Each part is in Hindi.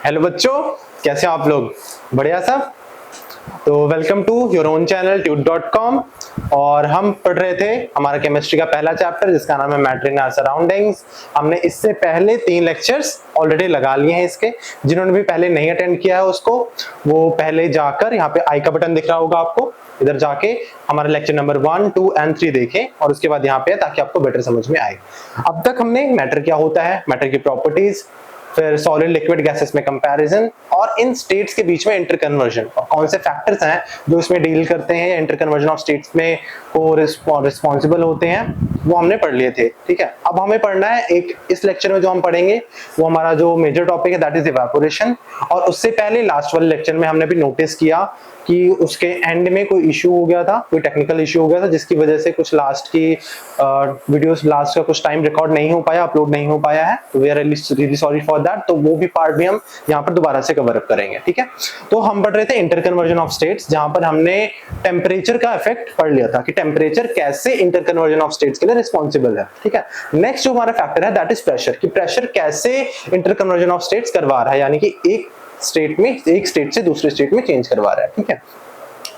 हेलो बच्चों, कैसे हो आप लोग? बढ़िया सब। तो welcome to your own channel tut.com। और हम पढ़ रहे थे हमारा केमिस्ट्री का पहला चैप्टर जिसका नाम है मैटर इन आवर सराउंडिंग्स। हमने इससे पहले 3 लेक्चर्स ऑलरेडी लगा लिए हैं इसके। जिन्होंने भी पहले नहीं अटेंड किया है उसको वो पहले जाकर यहाँ पे आई का बटन दिख रहा होगा आपको, इधर जाके हमारा लेक्चर नंबर 1, 2 एंड 3 देखें और उसके बाद यहाँ पे ताकि आपको बेटर समझ में आए। अब तक हमने मैटर क्या होता है, मैटर की प्रॉपर्टीज, फिर सॉलिड लिक्विड गैसेस में कंपैरिजन और इन स्टेट्स के बीच में इंटरकन्वर्जन और कौन से फैक्टर्स हैं जो इसमें डील करते हैं, इंटरकन्वर्जन ऑफ स्टेट्स में को रिस्पॉन्सिबल होते हैं, वो हमने पढ़ लिए थे। ठीक है, अब हमें पढ़ना है एक इस लेक्चर में जो हम पढ़ेंगे वो हमारा जो मेजर टॉपिक है दैट इज इवेपोरेशन। और उससे पहले लास्ट वाले लेक्चर में हमने भी नोटिस किया कि उसके एंड में कोई इशू हो गया था, कोई टेक्निकल इशू हो गया था जिसकी वजह से कुछ लास्ट की वीडियोस लास्ट का कुछ टाइम रिकॉर्ड नहीं हो पाया, अपलोड नहीं हो पाया है। तो we are really sorry for that. तो वो भी पार्ट भी हम यहाँ पर दोबारा से कवर अप करेंगे। ठीक है, तो हम पढ़ रहे थे इंटरकन्वर्जन ऑफ स्टेट्स, जहां पर हमने टेम्परेचर का इफेक्ट पढ़ लिया था कि टेम्परेचर कैसे इंटरकन्वर्जन ऑफ स्टेट्स के लिए रिस्पॉन्सिबल है। ठीक है, नेक्स्ट जो हमारा फैक्टर है दैट इज प्रेशर, कि प्रेशर कैसे इंटरकन्वर्जन ऑफ स्टेट्स करवा रहा है, यानी कि एक स्टेट में एक स्टेट से दूसरे स्टेट में चेंज करवा रहा है। ठीक है,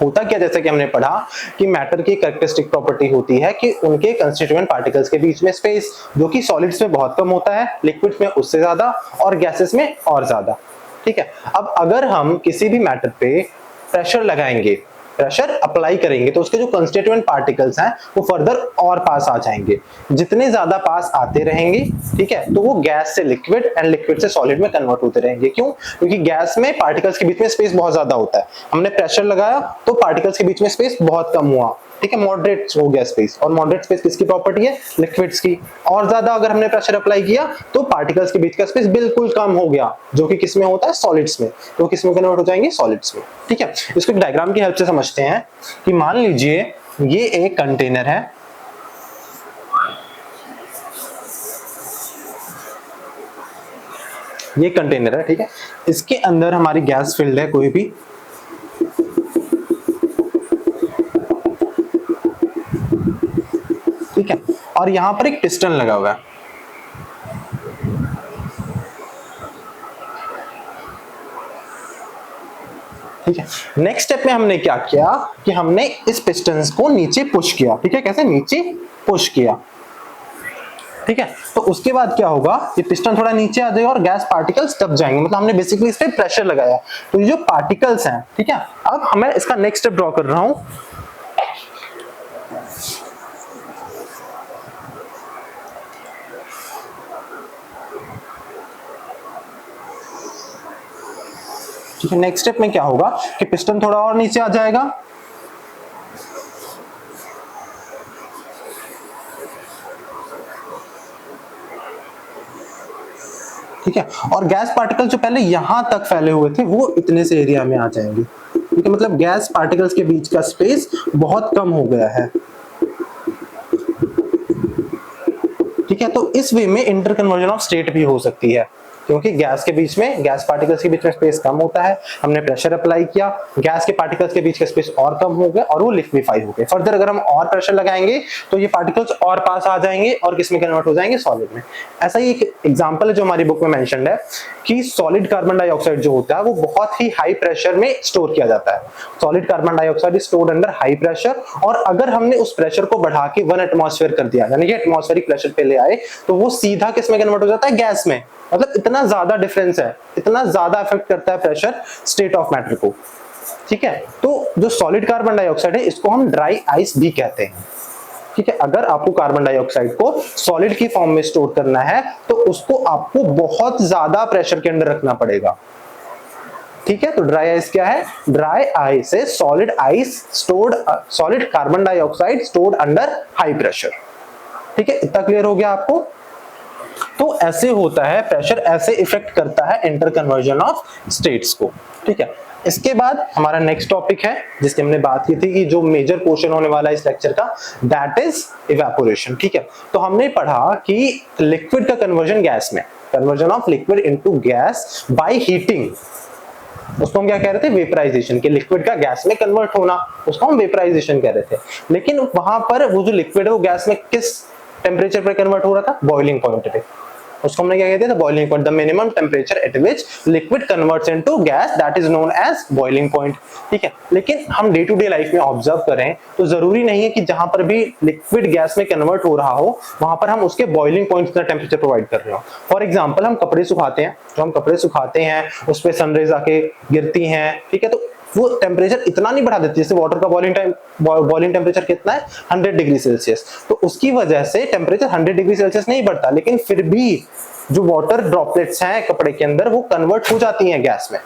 होता क्या, जैसा कि हमने पढ़ा कि मैटर की कैरेक्टरिस्टिक प्रॉपर्टी होती है कि उनके कंस्टिट्यूएंट पार्टिकल्स के बीच में स्पेस, जो कि सॉलिड्स में बहुत कम होता है, लिक्विड्स में उससे ज्यादा और गैसेस में और ज्यादा। ठीक है, अब अगर हम किसी भी मैटर पे प्रेशर लगाएंगे, प्रेशर अप्लाई करेंगे, तो उसके जो कंस्टिट्यूएंट पार्टिकल्स हैं वो फर्दर और पास आ जाएंगे। जितने ज्यादा पास आते रहेंगे, ठीक है, तो वो गैस से लिक्विड एंड लिक्विड से सॉलिड में कन्वर्ट होते रहेंगे। क्यों? क्योंकि गैस में पार्टिकल्स के बीच में स्पेस बहुत ज्यादा होता है। हमने प्रेशर लगाया तो पार्टिकल्स के बीच में स्पेस बहुत कम हुआ। ठीक है, मॉडरेट हो गया स्पेस। और मॉडरेट स्पेस किसकी प्रॉपर्टी है? लिक्विड्स की। और ज्यादा अगर हमने प्रेशर अप्लाई किया तो पार्टिकल्स के बीच का स्पेस बिल्कुल कम हो गया, जो कि किसमें होता है? सॉलिड्स में। तो किसमें कन्वर्ट हो जाएंगे? सॉलिड्स में। ठीक है, इसको एक डायग्राम की हेल्प से समझते हैं कि मान लीजिए ये एक कंटेनर है, ये कंटेनर है। ठीक है, इसके अंदर हमारी गैस फिल्ड है कोई भी, ठीक है, और यहां पर एक पिस्टन लगा हुआ है। ठीक है, नेक्स्ट स्टेप में हमने क्या किया कि हमने इस पिस्टन को नीचे पुश किया। ठीक है, कैसे? नीचे पुश किया। ठीक है, तो उसके बाद क्या होगा, ये पिस्टन थोड़ा नीचे आ जाएगा और गैस पार्टिकल्स दब जाएंगे। मतलब हमने बेसिकली इस पे प्रेशर लगाया। तो ये जो पार्टिकल्स हैं, ठीक है, अब मैं इसका नेक्स्ट स्टेप ड्रॉ कर रहा हूं। ठीक है, नेक्स्ट स्टेप में क्या होगा कि पिस्टन थोड़ा और नीचे आ जाएगा, ठीक है, और गैस पार्टिकल जो पहले यहां तक फैले हुए थे वो इतने से एरिया में आ जाएंगे। ठीक है, मतलब गैस पार्टिकल्स के बीच का स्पेस बहुत कम हो गया है। ठीक है, तो इस वे में इंटरकन्वर्जन ऑफ स्टेट भी हो सकती है, क्योंकि गैस के बीच में, गैस पार्टिकल्स के बीच में स्पेस कम होता है, हमने प्रेशर अप्लाई किया, गैस के पार्टिकल्स के बीच का स्पेस और कम हो गया और वो लिक्विफाई हो गए। फर्दर अगर हम और प्रेशर लगाएंगे तो ये पार्टिकल्स और पास आ जाएंगे और किसमें कन्वर्ट हो जाएंगे? सॉलिड में। ऐसा ही एक एग्जांपल है जो हमारी बुक में मेंशन्ड है कि सॉलिड कार्बन डाइऑक्साइड जो होता है वो बहुत ही हाई प्रेशर में स्टोर किया जाता है। Solid carbon dioxide is stored under high pressure, और अगर हमने उस प्रेशर को बढ़ा के 1 एटमॉस्फेयर कर दिया, यानी कि एटमॉस्फेरिक प्रेशर पे ले आए, तो वो सीधा किसमें कन्वर्ट हो जाता है? गैस में। मतलब इतना ज्यादा डिफरेंस है, इतना ज्यादा इफेक्ट करता है प्रेशर स्टेट ऑफ मैटर को। ठीक है, तो जो सॉलिड कार्बन डाइऑक्साइड है इसको हम ड्राई आइस भी कहते हैं। ठीक है, अगर आपको कार्बन डाइऑक्साइड को सॉलिड की फॉर्म में स्टोर करना है तो उसको आपको बहुत ज्यादा प्रेशर के अंदर रखना पड़ेगा। ठीक है, तो ड्राई आइस क्या है? ड्राई आइस है solid ice stored, solid carbon dioxide stored under high pressure. ठीक है, इतना क्लियर हो गया आपको? तो ऐसे होता है, प्रेशर ऐसे इफेक्ट करता है इंटरकन्वर्जन ऑफ स्टेट्स को। ठीक है, इसके बाद हमारा नेक्स्ट टॉपिक है जिसकी हमने बात की थी कि जो मेजर पोर्शन होने वाला है इस लेक्चर का, दैट इज इवेपोरेशन। ठीक है, तो हमने पढ़ा कि लिक्विड का कन्वर्जन गैस में, conversion of liquid into gas by heating, उसको हम क्या कह रहे थे? वेपराइजेशन। के लिक्विड का गैस में कन्वर्ट होना, उसको हम वेपराइजेशन कह रहे थे। लेकिन वहां पर वो जो लिक्विड है वो गैस में किस टेम्परेचर पर कन्वर्ट हो रहा था? बॉइलिंग पॉइंट पे। उसको हमने क्या कहते हैं, boiling point, the minimum temperature at which liquid converts into gas, that is known as boiling point. ठीक है, लेकिन हम डे टू डे लाइफ में ऑब्जर्व करें तो जरूरी नहीं है कि जहां पर भी लिक्विड गैस में कन्वर्ट हो रहा हो वहां पर हम उसके बॉइलिंग पॉइंट का टेम्परेचर प्रोवाइड कर रहे हो। फॉर एग्जाम्पल हम कपड़े सुखाते हैं, तो हम कपड़े सुखाते हैं उस पर सनरेज आके गिरती हैं, ठीक है, तो वो टेम्परेचर इतना नहीं बढ़ा देती, जैसे वाटर का बॉइलिंग टेम्परेचर कितना है 100 डिग्री सेल्सियस, तो उसकी वजह से टेम्परेचर 100 डिग्री सेल्सियस नहीं बढ़ता, लेकिन फिर भी जो वाटर ड्रॉपलेट्स हैं कपड़े के अंदर वो कन्वर्ट हो जाती हैं गैस में।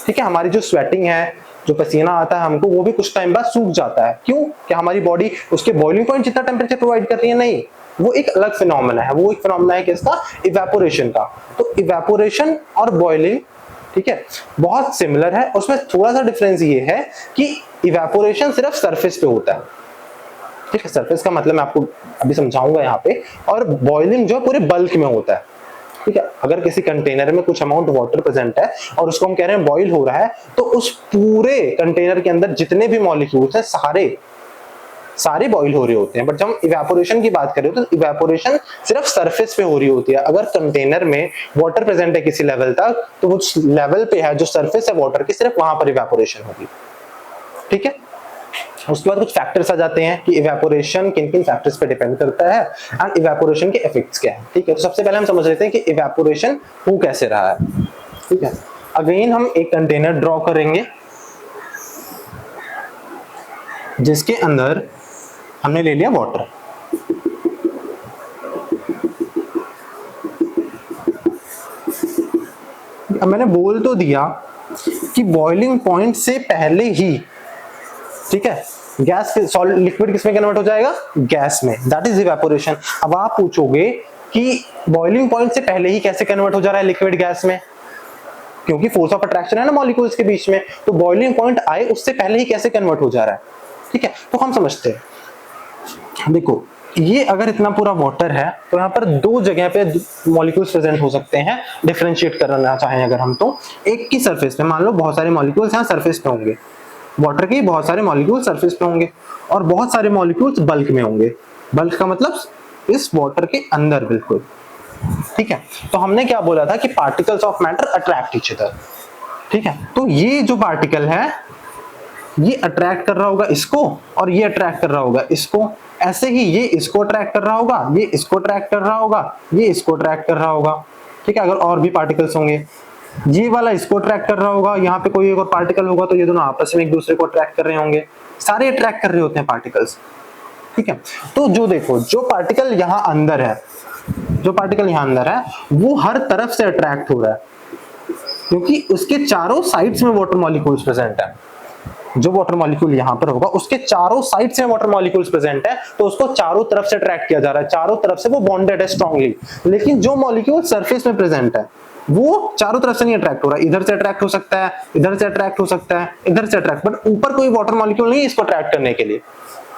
ठीक है, हमारी जो स्वेटिंग है, जो पसीना आता है हमको, वो भी कुछ टाइम बाद सूख जाता है। क्यों? कि हमारी बॉडी उसके बॉइलिंग पॉइंट जितना टेम्परेचर प्रोवाइड कर रही है, नहीं, वो एक अलग फिनोमेना है, वो एक फिनोमेना है किसका, इवेपोरेशन का। तो इवेपोरेशन और बॉइलिंग, ठीक है, बहुत सिमिलर है, उसमें थोड़ा सा डिफरेंस ये है कि इवेपोरेशन सिर्फ सरफेस पे होता है, ठीक है, सरफेस का मतलब मैं आपको अभी समझाऊंगा यहाँ पे, और बॉइलिंग जो है पूरे बल्क में होता है। ठीक है, अगर किसी कंटेनर में कुछ अमाउंट वाटर प्रेजेंट है और उसको हम कह रहे हैं बॉइल हो रहा है, तो उस पूरे कंटेनर के अंदर जितने भी मॉलिक्यूल्स हैं सारे बॉइल हो रहे होते हैं। बट जब हम इवेपोरेशन की बात करें तो इवेपोरेशन सिर्फ सरफेस पे हो रही होती है। अगर कंटेनर में वाटर प्रेजेंट है किसी लेवल तक, तो उस लेवल पे है जो सरफेस है वाटर की, सिर्फ वहां पर इवेपोरेशन होगी। ठीक है, उसके बाद कुछ फैक्टर्स आ जाते हैं कि इवेपोरेशन किन किन फैक्टर्स पे डिपेंड करता है एंड इवेपोरेशन के इफेक्ट्स क्या है। ठीक है, तो सबसे पहले हम समझ लेते हैं कि इवेपोरेशन हो कैसे रहा है। ठीक है, अगेन हम एक कंटेनर ड्रॉ करेंगे जिसके अंदर हमने ले लिया वाटर। अब मैंने बोल तो दिया कि बॉइलिंग पॉइंट से पहले ही, ठीक है, गैस सॉलिड लिक्विड किसमें कन्वर्ट हो जाएगा, गैस में, दैट इज इवेपोरेशन। अब आप पूछोगे कि बॉइलिंग पॉइंट से पहले ही कैसे कन्वर्ट हो जा रहा है लिक्विड गैस में, क्योंकि फोर्स ऑफ अट्रैक्शन है ना मॉलिक्यूल्स के बीच में, तो बॉइलिंग पॉइंट आए उससे पहले ही कैसे कन्वर्ट हो जा रहा है। ठीक है, तो हम समझते हैं, देखो ये अगर इतना पूरा वाटर है तो यहाँ पर दो जगह पे मॉलिक्यूल्स प्रेजेंट हो सकते हैं, डिफरेंशिएट करना चाहें अगर हम, तो एक की सरफेस पे मान लो बहुत सारे मॉलिक्यूल्स यहाँ सरफेस पे होंगे, वाटर के बहुत सारे मॉलिक्यूल सरफेस पे होंगे, और बहुत सारे मॉलिक्यूल्स बल्क में होंगे। बल्क का मतलब इस वाटर के अंदर बिल्कुल। ठीक है, तो हमने क्या बोला था कि particles of matter attract each other. ठीक है, तो ये जो पार्टिकल है ये अट्रैक्ट कर रहा होगा इसको, और ये अट्रैक्ट कर रहा होगा इसको, ऐसे ही ये इसको अट्रैक्ट कर रहा होगा, ये इसको अट्रैक्ट कर रहा होगा, ये इसको अट्रैक्ट कर रहा होगा। ठीक है, अगर और भी पार्टिकल्स होंगे, ये वाला इसको अट्रैक्ट कर रहा होगा, यहाँ पे कोई एक और पार्टिकल होगा तो ये दोनों आपस में एक दूसरे को अट्रैक्ट कर रहे होंगे, सारे अट्रैक्ट कर रहे होते हैं पार्टिकल्स। ठीक है, तो जो देखो जो पार्टिकल यहाँ अंदर है, जो पार्टिकल यहाँ अंदर है वो हर तरफ से अट्रैक्ट हो रहा है, क्योंकि उसके चारों साइड्स में वाटर मॉलिक्यूल्स प्रेजेंट है। जो वाटर मॉलिक्यूल यहाँ पर होगा उसके चारों साइड से वाटर मॉलिक्यूल्स प्रेजेंट है, तो उसको चारों तरफ से अट्रैक्ट किया जा रहा है, चारों तरफ से वो बॉन्डेड है स्ट्रांगली। लेकिन जो मॉलिक्यूल सरफेस में प्रेजेंट है वो चारों तरफ से नहीं अट्रैक्ट हो रहा है, इधर से अट्रैक्ट हो सकता है, इधर से अट्रैक्ट हो सकता है, इधर से अट्रैक्ट, बट ऊपर कोई वाटर मॉलिक्यूल नहीं है इसको अट्रैक्ट करने के लिए।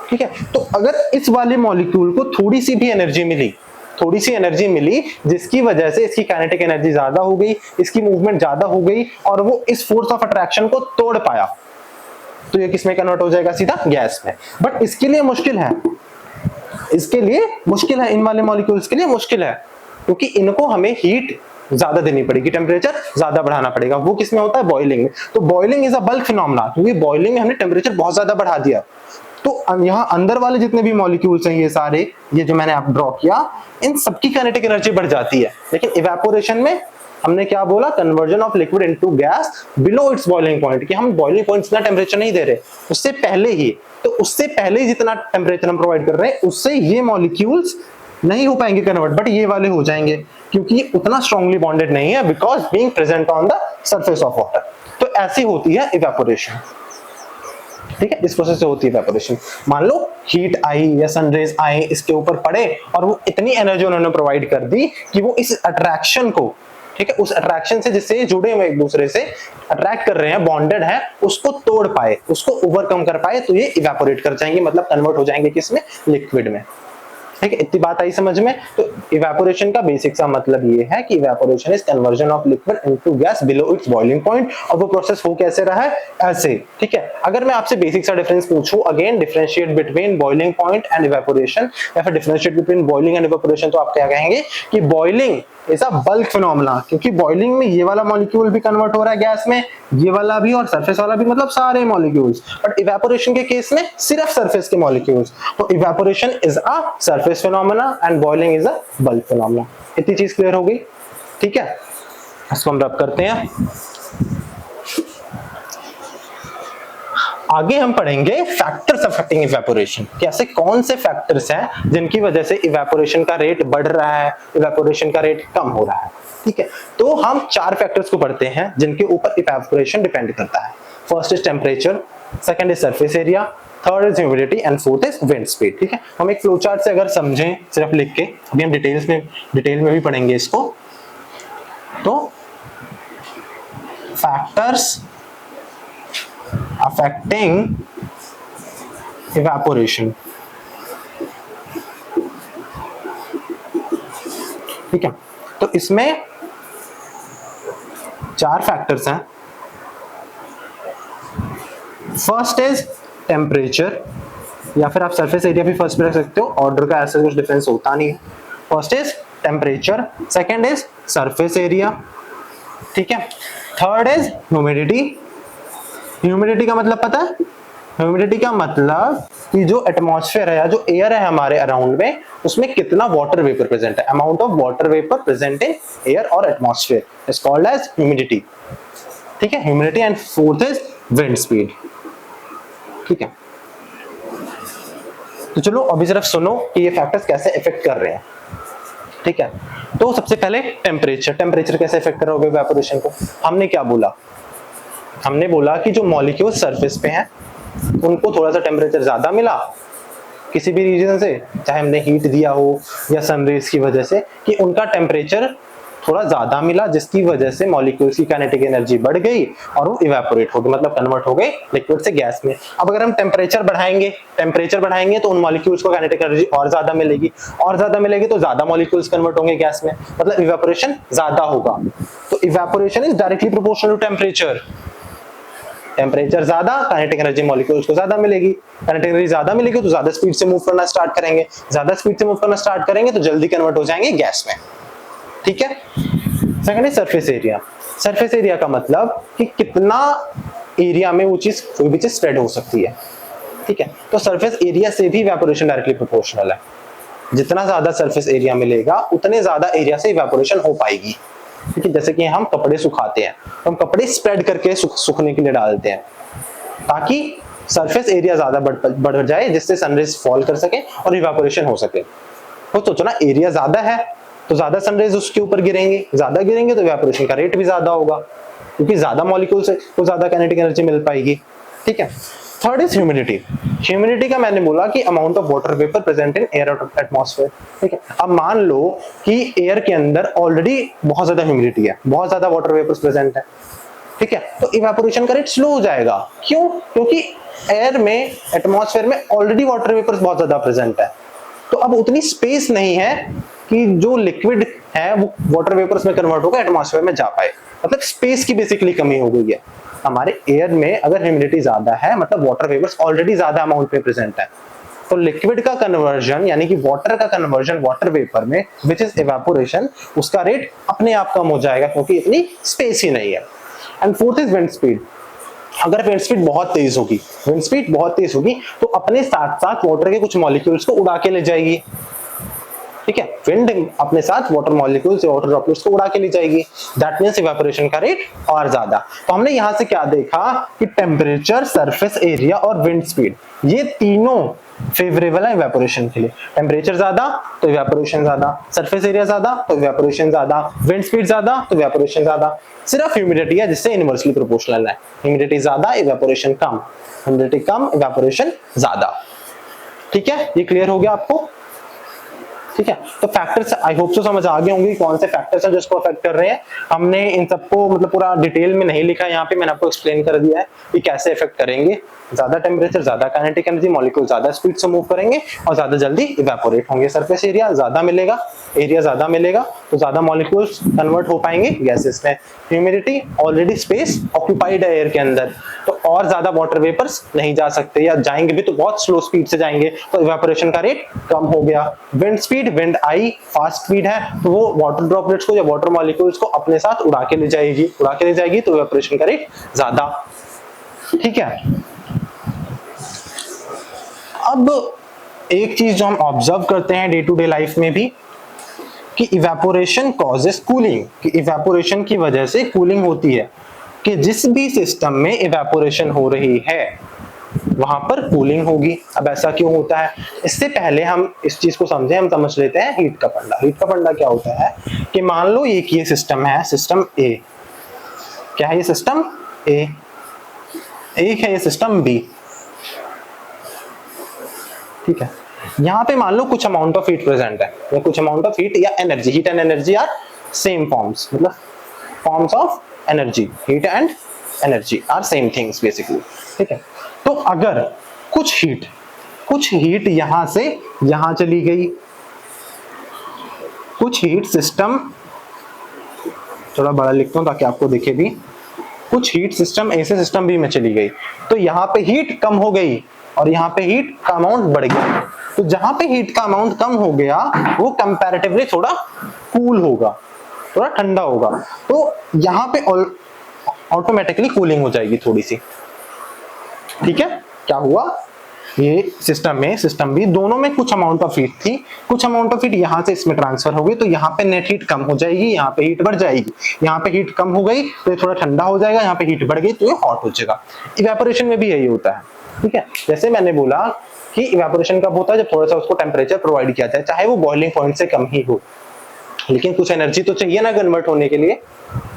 ठीक है, तो अगर इस वाले मॉलिक्यूल को थोड़ी सी भी एनर्जी मिली, थोड़ी सी एनर्जी मिली जिसकी वजह से इसकी काइनेटिक एनर्जी ज्यादा हो गई, इसकी मूवमेंट ज्यादा हो गई, और वो इस फोर्स ऑफ अट्रैक्शन को तोड़ पाया, तो ये किसमें कन्वर्ट हो जाएगा, सीधा गैस में। बट इसके लिए मुश्किल है, इसके लिए मुश्किल है, इन वाले मॉलिक्यूल्स के लिए मुश्किल है, क्योंकि इनको हमें हीट ज्यादा देनी पड़ेगी, टेम्परेचर ज्यादा बढ़ाना पड़ेगा। वो किसमें होता है, बॉइलिंग में। तो boiling is a bulk phenomena, क्योंकि बॉइलिंग में हमने टेम्परेचर बहुत ज्यादा बढ़ा दिया। तो यहाँ अंदर वाले जितने भी मॉलिक्यूल्स हैं, ये सारे, ये जो मैंने आप ड्रॉ किया, इन सबकी काइनेटिक एनर्जी बढ़ जाती है। लेकिन इवेपोरेशन में हमने क्या बोला, conversion of liquid into gas below it's boiling point, कि हम बॉइलिंग पॉइंट इतना टेम्परेचर नहीं दे रहे, उससे पहले ही, तो उससे पहले ही जितना टेम्परेचर हम प्रोवाइड कर रहे हैं उससे ये मॉलिक्यूल्स नहीं हो पाएंगे कन्वर्ट, बट ये वाले हो जाएंगे, क्योंकि ये उतना स्ट्रांगली बॉन्डेड नहीं है, because being present on the surface of water. तो ऐसी होती है इवेपोरेशन। ठीक है, इस प्रोसेस से होती है इवेपोरेशन। मान लो हीट आई या सनरेज आए, इसके ऊपर पड़े, और वो इतनी एनर्जी उन्होंने प्रोवाइड कर दी कि वो इस अट्रैक्शन को, ठीक है, उस अट्रैक्शन से जिससे जुड़े हुए एक दूसरे से अट्रैक्ट कर रहे हैं, बॉन्डेड है, उसको तोड़ पाए, उसको ओवरकम कर पाए, तो ये इवेपोरेट कर जाएंगे, मतलब कन्वर्ट हो जाएंगे किसमें, लिक्विड में। ठीक है, इतनी बात आई समझ में। तो इवेपोरेशन का बेसिक सा मतलब ये है कि evaporation is conversion of liquid into gas below it's boiling point, और वो प्रोसेस हो कैसे रहा है, ऐसे। ठीक है, अगर मैं आपसे बेसिक सा डिफरेंस पूछूं, again differentiate between boiling point and evaporation, या फिर differentiate between boiling and evaporation, तो आप क्या कहेंगे कि boiling is a bulk phenomena, क्योंकि बॉइलिंग में ये वाला मॉलिक्यूल भी कन्वर्ट हो रहा है गैस में, ये वाला भी और सरफेस वाला भी, मतलब सारे मॉलिक्यूल्स। बट इवेपोरेशन के केस में सिर्फ सरफेस के मॉलिक्यूल्स। तो evaporation is a surface phenomena and boiling is a bulk phenomena. इतनी चीज क्लियर हो गई, ठीक है। इसको हम रब करते हैं। आगे हम पढ़ेंगे फैक्टर्स अफेक्टिंग इवेपोरेशन, कि ऐसे कौन से फैक्टर्स हैं जिनकी वजह से इवेपोरेशन का रेट बढ़ रहा है, इवेपोरेशन का रेट कम हो रहा है, ठीक है। तो हम 4 फैक्टर्स को पढ़ते हैं जिनके ऊपर इवेपोरेशन डिपेंड करता है। First is temperature, second is surface area, third is humidity and fourth is wind speed, ठीक है। हम एक फ्लो चार्ट से अगर समझें सिर्फ लिख के, अभी हम डिटेल में भी पढ़ेंगे इसको। तो फैक्टर्स affecting evaporation, ठीक है। तो इसमें 4 फैक्टर्स हैं। फर्स्ट इज टेम्परेचर, या फिर आप सरफेस एरिया भी फर्स्ट पे रख सकते हो, ऑर्डर का ऐसा कुछ डिफरेंस होता नहीं है। First is temperature, second is surface area, ठीक है। Third is humidity. ह्यूमिडिटी का मतलब पता है? ह्यूमिडिटी का मतलब कि जो एटमॉस्फेयर है या जो एयर है हमारे अराउंड में, उसमें कितना वाटर वेपर प्रेजेंट है, amount of water vapour present in air और atmosphere is called as humidity, ठीक है। Humidity and fourth is wind speed, ठीक है। तो चलो अभी सिर्फ सुनो कि ये फैक्टर्स कैसे इफेक्ट कर रहे हैं, ठीक है। तो सबसे पहले टेम्परेचर। टेम्परेचर कैसे इफेक्ट कर रहा होगा इवेपोरेशन को? हमने क्या बोला? हमने बोला कि जो मॉलिक्यूल सरफेस पे हैं उनको थोड़ा सा टेम्परेचर ज्यादा मिला किसी भी रीजन से, चाहे हमने हीट दिया हो या सनरेज की वजह से, कि उनका टेम्परेचर थोड़ा ज्यादा मिला, जिसकी वजह से मॉलिक्यूल्स की काइनेटिक एनर्जी बढ़ गई और वो इवेपोरेट हो गए, मतलब कन्वर्ट हो गए लिक्विड से गैस में। अब अगर हम टेम्परेचर बढ़ाएंगे तो उन मॉलिक्यूल्स को काइनेटिक एनर्जी और ज्यादा मिलेगी, और ज्यादा मिलेगी तो ज्यादा मॉलिक्यूल्स कन्वर्ट होंगे गैस में, मतलब इवेपोरेशन ज्यादा होगा। तो evaporation is directly proportional to temperature. Temperature ज्यादा, काइनेटिक एनर्जी मॉलिक्यूल्स को ज्यादा मिलेगी, काइनेटिक एनर्जी ज्यादा मिलेगी तो ज्यादा स्पीड से मूव करना स्टार्ट करेंगे, ज्यादा स्पीड से मूव करना स्टार्ट करेंगे तो जल्दी कन्वर्ट हो जाएंगे गैस में, ठीक है। सेकंड है सरफेस एरिया। सरफेस एरिया का मतलब कि कितना एरिया में वो चीज, कोई भी चीज स्प्रेड हो सकती है, ठीक है। तो सरफेस एरिया से भी इवेपोरेशन डायरेक्टली प्रोपोर्शनल है। जितना ज्यादा सरफेस एरिया मिलेगा उतने ज्यादा एरिया से इवेपोरेशन हो पाएगी, ठीक है। जैसे कि हम कपड़े सुखाते हैं तो हम कपड़े स्प्रेड करके सूखने के लिए डालते हैं ताकि सरफेस एरिया ज्यादा बढ़ जाए, जिससे सनरेज फॉल कर सके और इवेपोरेशन हो सके। तो सोचो ना, एरिया ज्यादा है तो ज्यादा सनरेज उसके ऊपर गिरेंगे, ज्यादा गिरेंगे तो इवेपोरेशन का रेट भी ज्यादा होगा, क्योंकि ज्यादा मॉलिक्यूल से तो ज्यादा काइनेटिक एनर्जी मिल पाएगी, ठीक है। Third is humidity. ह्यूमिडिटी का मैंने बोला कि amount of water vapour present in air और एटमॉस्फेयर, ठीक है। अब मान लो कि एयर के अंदर ऑलरेडी बहुत ज्यादा ह्यूमिडिटी है, बहुत ज्यादा वाटर वेपर्स प्रेजेंट है, ठीक है। तो इवेपोरेशन का रेट स्लो हो जाएगा। क्यों? क्योंकि एयर में, एटमॉस्फेयर में ऑलरेडी वाटर वेपर्स बहुत ज्यादा प्रेजेंट है, तो अब उतनी स्पेस नहीं है कि जो लिक्विड है वो वाटर वेपर्स में कन्वर्ट होकर एटमॉस्फेयर में जा पाए, मतलब स्पेस की बेसिकली कमी हो गई है। हमारे एयर में अगर ह्यूमिडिटी ज्यादा है मतलब वाटर वेपर्स ऑलरेडी ज्यादा अमाउंट में प्रेजेंट है, तो लिक्विड का कन्वर्जन यानी कि वाटर का कन्वर्जन वाटर वेपर में, विच इज इवेपोरेशन, उसका रेट अपने आप कम हो जाएगा क्योंकि इतनी स्पेस ही नहीं है। And fourth is wind speed. अगर विंड स्पीड बहुत तेज होगी तो अपने साथ साथ वाटर के कुछ मॉलिक्यूल्स को उड़ा के ले जाएगी, ठीक है। विंड अपने साथ वाटर मॉलिक्यूल्स या वाटर ड्रॉपलेट्स को उड़ा के ले जाएगी, दैट मींस इवेपोरेशन का रेट और ज्यादा। तो हमने यहां से क्या देखा कि टेम्परेचर, सरफेस एरिया और विंड स्पीड, ये तीनों फेवरेबल है इवेपोरेशन के लिए। टेम्परेचर ज्यादा तो इवेपोरेशन ज्यादा, सरफेस एरिया ज्यादा तो इवेपोरेशन ज्यादा, विंड स्पीड ज्यादा तो इवेपोरेशन ज्यादा। सिर्फ ह्यूमिडिटी है जिससे इनवर्सली प्रोपोर्शनल है, ह्यूमिडिटी ज्यादा इवेपोरेशन कम, ह्यूमिडिटी कम इवेपोरेशन ज्यादा, ठीक है। ये क्लियर हो गया आपको, ठीक है। तो फैक्टर्स आई होप सो समझ आ गए होंगे कौन से फैक्टर्स हैं जिसको अफेक्ट कर रहे हैं। हमने इन सबको मतलब पूरा डिटेल में नहीं लिखा, यहाँ पे मैंने आपको एक्सप्लेन कर दिया है कि कैसे इफेक्ट करेंगे। ज्यादा टेम्परेचर, ज्यादा काइनेटिक एनर्जी, मॉलिक्यूल ज्यादा स्पीड से मूव करेंगे और ज्यादा जल्दी इवेपोरेट होंगे। सरफेस एरिया ज्यादा मिलेगा, तो ज्यादा मॉलिक्यूल्स कन्वर्ट हो पाएंगे गैसेस में। ह्यूमिडिटी, ऑलरेडी स्पेस ऑक्यूपाइड है एयर के अंदर, तो और ज्यादा वाटर वेपर्स नहीं जा सकते, या जाएंगे भी तो बहुत स्लो स्पीड से जाएंगे, तो इवेपोरेशन का रेट कम हो गया। विंड स्पीड, विंड आई फास्ट स्पीड है तो वो वाटर ड्रॉपलेट्स को या वाटर मॉलिक्यूल्स को अपने साथ उड़ा के ले जाएगी, तो इवेपोरेशन का रेट ज्यादा। ठीक है, अब एक चीज जो हम ऑब्जर्व करते हैं डे टू डे लाइफ में भी कि इवेपोरेशन कॉजेस कूलिंग, कि इवेपोरेशन की वजह से कूलिंग होती है, कि जिस भी सिस्टम में इवेपोरेशन हो रही है वहां पर कूलिंग होगी। अब ऐसा क्यों होता है, इससे पहले हम इस चीज को समझें, हम समझ लेते हैं हीट का फंडा। हीट का फंडा क्या होता है कि मान लो एक ये सिस्टम है, सिस्टम ए, क्या है ये सिस्टम ए, एक है ये सिस्टम बी। ठीक है, यहां पे मान लो कुछ अमाउंट ऑफ हीट प्रेजेंट है, या कुछ अमाउंट ऑफ हीट या energy, heat and energy are same forms, मतलब forms of energy, heat and energy are same things basically. ठीक है, तो अगर कुछ हीट यहां से यहां चली गई, कुछ हीट सिस्टम, थोड़ा बड़ा लिखता हूं ताकि आपको दिखे भी, कुछ हीट सिस्टम ए से सिस्टम बी में चली गई, तो यहां पे हीट कम हो गई और यहाँ पे हीट का अमाउंट बढ़ गया। तो जहां पे हीट का अमाउंट कम हो गया वो कंपैरेटिवली थोड़ा कूल होगा, थोड़ा ठंडा होगा, तो यहाँ पे ऑटोमेटिकली कूलिंग हो जाएगी थोड़ी सी। ठीक है, क्या हुआ, ये सिस्टम में, सिस्टम भी, दोनों में कुछ अमाउंट ऑफ हीट थी, कुछ अमाउंट ऑफ हीट यहाँ से इसमें ट्रांसफर हो गई, तो यहाँ पे नेट हीट कम हो जाएगी, यहाँ पे हीट बढ़ जाएगी। यहाँ पे हीट कम हो गई तो ये थोड़ा ठंडा हो जाएगा, यहाँ पे हीट बढ़ गई तो ये हॉट हो जाएगा। इवेपोरेशन में भी यही होता है। ठीक है, जैसे मैंने बोला कि इवेपोरेशन कब होता है, जब थोड़ा सा उसको टेम्परेचर प्रोवाइड किया जाए, चाहे वो बॉइलिंग पॉइंट से कम ही हो, लेकिन कुछ एनर्जी तो चाहिए ना कन्वर्ट होने के लिए।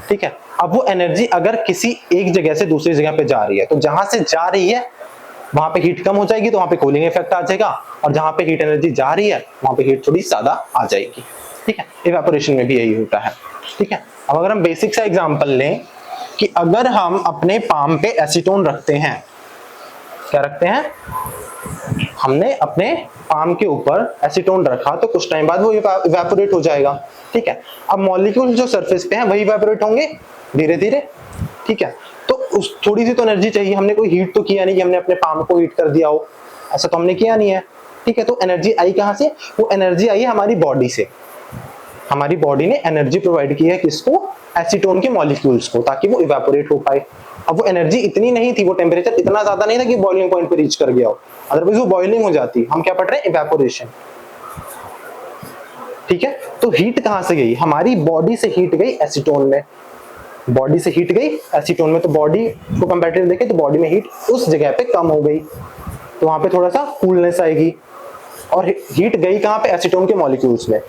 ठीक है, अब वो एनर्जी अगर किसी एक जगह से दूसरी जगह पे जा रही है, तो जहां से जा रही है वहां पे हीट कम हो जाएगी, तो वहां पे कूलिंग इफेक्ट आ जाएगा, और जहां पे हीट एनर्जी जा रही है वहां पे हीट थोड़ी ज्यादा आ जाएगी। ठीक है, इवेपोरेशन में भी यही होता है। ठीक है, अब अगर हम बेसिक सा एग्जांपल लें कि अगर हम अपने पाम पे एसीटोन रखते हैं, क्या रखते हैं, हमने अपने पाम के ऊपर एसीटोन रखा, तो कुछ टाइम बाद वो इवेपोरेट हो जाएगा। ठीक है, अब मॉलिक्यूल जो सरफेस पे हैं वही इवेपोरेट होंगे धीरे धीरे। ठीक है, तो उस थोड़ी सी तो एनर्जी चाहिए, हमने कोई हीट तो किया नहीं कि हमने अपने पाम को हीट कर दिया हो, ऐसा तो हमने किया नहीं है। ठीक है, तो एनर्जी आई कहां से, वो एनर्जी आई है हमारी बॉडी से, हमारी बॉडी ने एनर्जी प्रोवाइड की है किसको, एसीटोन के मॉलिक्यूल्स को, ताकि वो इवेपोरेट हो पाए। अब वो एनर्जी इतनी नहीं थी, वो टेम्परेचर इतना ज्यादा नहीं था कि बॉइलिंग पॉइंट पे रीच कर गया हो, अदरवाइज वो बॉइलिंग हो जाती। हम क्या पढ़ रहे हैं, इवेपोरेशन। ठीक है, तो हीट कहां से गई, हमारी बॉडी से हीट गई एसीटोन में, बॉडी से हीट गई एसीटोन में, तो बॉडी को कंपैरेटिव देखें तो बॉडी में हीट उस जगह पे कम हो गई, तो वहां पे थोड़ा सा कूलनेस आएगी। और हीट गई कहां पे, एसीटोन के मॉलिक्यूल्स में,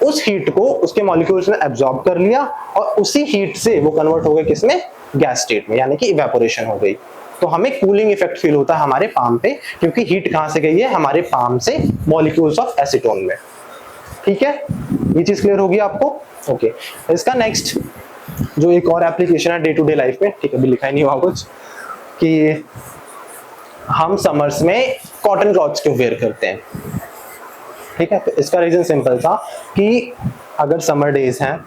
उस हीट को उसके मॉलिक्यूल्स ने एब्जॉर्ब कर लिया, और उसी हीट से वो कन्वर्ट हो गए किसमें, गैस स्टेट में, यानी कि इवेपोरेशन हो गई। तो हमें कूलिंग इफेक्ट फील होता है हमारे पाम पे, क्योंकि हीट कहां से गई है, हमारे पाम से, मॉलिक्यूल्स ऑफ एसीटोन में। ठीक है, ये चीज क्लियर होगी आपको। ओके, इसका नेक्स्ट जो एक और एप्लीकेशन है डे टू डे लाइफ में, ठीक है, अभी लिखा ही नहीं हुआ कुछ, कि हम समर्स में कॉटन क्लॉथ्स क्यों वेयर करते हैं। ठीक है, तो इसका रीजन सिंपल था कि अगर समर डेज हैं,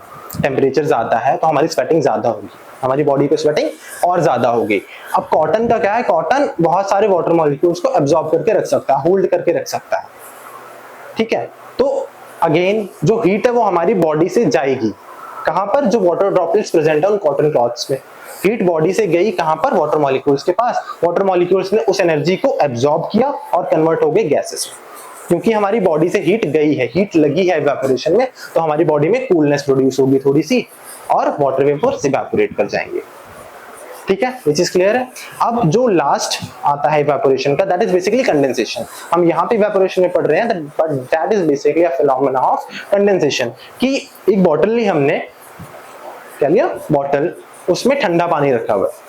टेम्परेचर ज्यादा है, तो हमारी स्वेटिंग ज्यादा होगी, हमारी बॉडी पे स्वेटिंग और ज्यादा होगी। अब कॉटन का क्या है, कॉटन बहुत सारे वाटर मॉलिक्यूल्स को एब्जॉर्ब करके रख सकता है, होल्ड करके रख सकता है। ठीक है, तो अगेन जो हीट है वो हमारी बॉडी से जाएगी, कहां पर, जो वाटर ड्रॉपलेट्स प्रेजेंट है उन कॉटन क्लॉथ्स में, हीट बॉडी से गई कहां पर, वाटर मॉलिक्यूल्स के पास, वाटर मॉलिक्यूल्स ने उस एनर्जी को एब्जॉर्ब किया और कन्वर्ट हो गए गैसेस में। क्योंकि हमारी बॉडी से हीट गई है, हीट लगी है इवेपोरेशन में, तो हमारी बॉडी में कूलनेस प्रोड्यूस होगी थोड़ी सी, और वाटर वेपर्स इवेपोरेट कर जाएंगे। ठीक है, ये चीज क्लियर है। अब जो लास्ट आता है इवेपोरेशन का, दैट इज बेसिकली कंडेंसेशन। हम यहाँ पे इवेपोरेशन में पढ़ रहे हैं, but that is basically a phenomena of condensation. कि एक बॉटल ली हमने, क्या लिया, बॉटल, उसमें ठंडा पानी रखा हुआ है,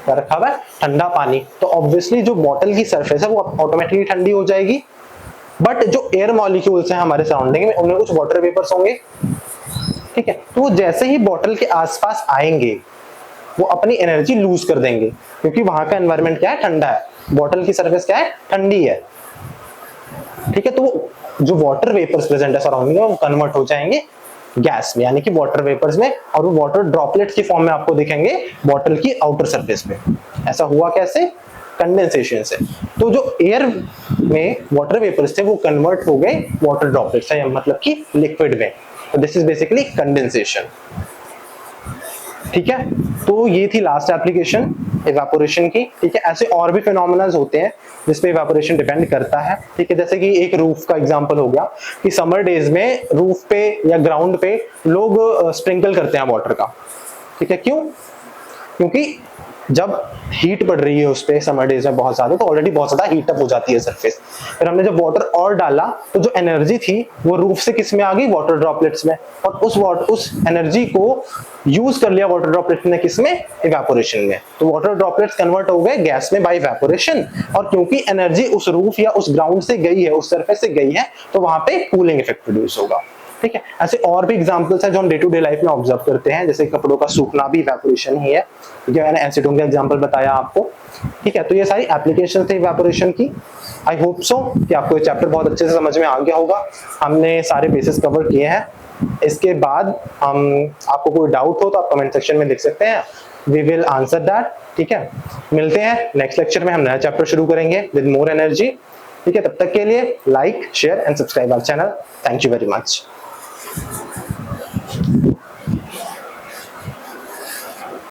क्या रखा हुआ है, ठंडा पानी, तो ऑब्वियसली जो बॉटल की सरफेस है वो ऑटोमेटिकली ठंडी हो जाएगी। बट जो एयर मॉलिक्यूल्स हैं हमारे सराउंडिंग में, उनमें कुछ वाटर वेपर्स होंगे। ठीक है, तो वो जैसे ही बॉटल के आसपास आएंगे वो अपनी एनर्जी लूज कर देंगे, क्योंकि वहां का एनवायरनमेंट क्या है, ठंडा है, बॉटल की सरफेस क्या है, ठंडी है। ठीक है, तो जो वाटर वेपर्स प्रेजेंट है सराउंडिंग में वो कन्वर्ट हो जाएंगे गैस में यानी कि वाटर वेपर्स में, और वो वाटर ड्रॉपलेट्स की फॉर्म में आपको दिखेंगे बॉटल की आउटर सरफेस पे। ऐसा हुआ कैसे? कंडेंसेशन से। तो जो एयर में वाटर वेपर्स थे वो कन्वर्ट हो गए वाटर ड्रॉपलेट्स है, मतलब कि लिक्विड में। तो दिस इज बेसिकली कंडेंसेशन। ठीक है, तो ये थी लास्ट एप्लीकेशन इवेपोरेशन की। ठीक है, ऐसे और भी फिनोमेना होते हैं जिसपे इवेपोरेशन डिपेंड करता है। ठीक है, जैसे कि एक रूफ का एग्जांपल हो गया कि समर डेज में रूफ पे या ग्राउंड पे लोग स्प्रिंकल करते हैं वाटर का। ठीक है, क्यों? क्योंकि जब हीट बढ़ रही है उस पे समर डेज में बहुत ज्यादा, तो ऑलरेडी बहुत ज्यादा हीट अप हो जाती है सरफेस। फिर हमने जब वाटर और डाला तो जो एनर्जी थी वो रूफ से किस में आ गई? वाटर ड्रॉपलेट्स में। और उस एनर्जी को यूज कर लिया वाटर ड्रॉपलेट्स ने, किसमें? इवेपोरेशन में। तो वाटर ड्रॉपलेट्स कन्वर्ट हो गए गैस में बाय इवेपोरेशन, और क्योंकि एनर्जी उस रूफ या उस ग्राउंड से गई है, उस सरफेस से गई है, तो वहां पे कूलिंग इफेक्ट प्रोड्यूस होगा। ठीक है, ऐसे और भी एग्जांपल्स हैं जो हम डे टू डे लाइफ में ऑब्जर्व करते हैं, जैसे कपड़ों का सूखना भी इवेपोरेशन ही है। ठीक है, मैंने एसीटोन का एग्जांपल बताया आपको। ठीक है, तो ये सारी एप्लीकेशन थे इवेपोरेशन की। आई होप सो कि आपको ये चैप्टर बहुत अच्छे से समझ में आ गया होगा। हमने सारे बेसिस कवर किए हैं। इसके बाद आपको कोई डाउट हो तो आप कमेंट सेक्शन में लिख सकते हैं, वी विल आंसर दैट। ठीक है, मिलते हैं नेक्स्ट लेक्चर में, हम नया चैप्टर शुरू करेंगे विद मोर एनर्जी। ठीक है, तब तक के लिए like, share and subscribe our channel. Thank you very much.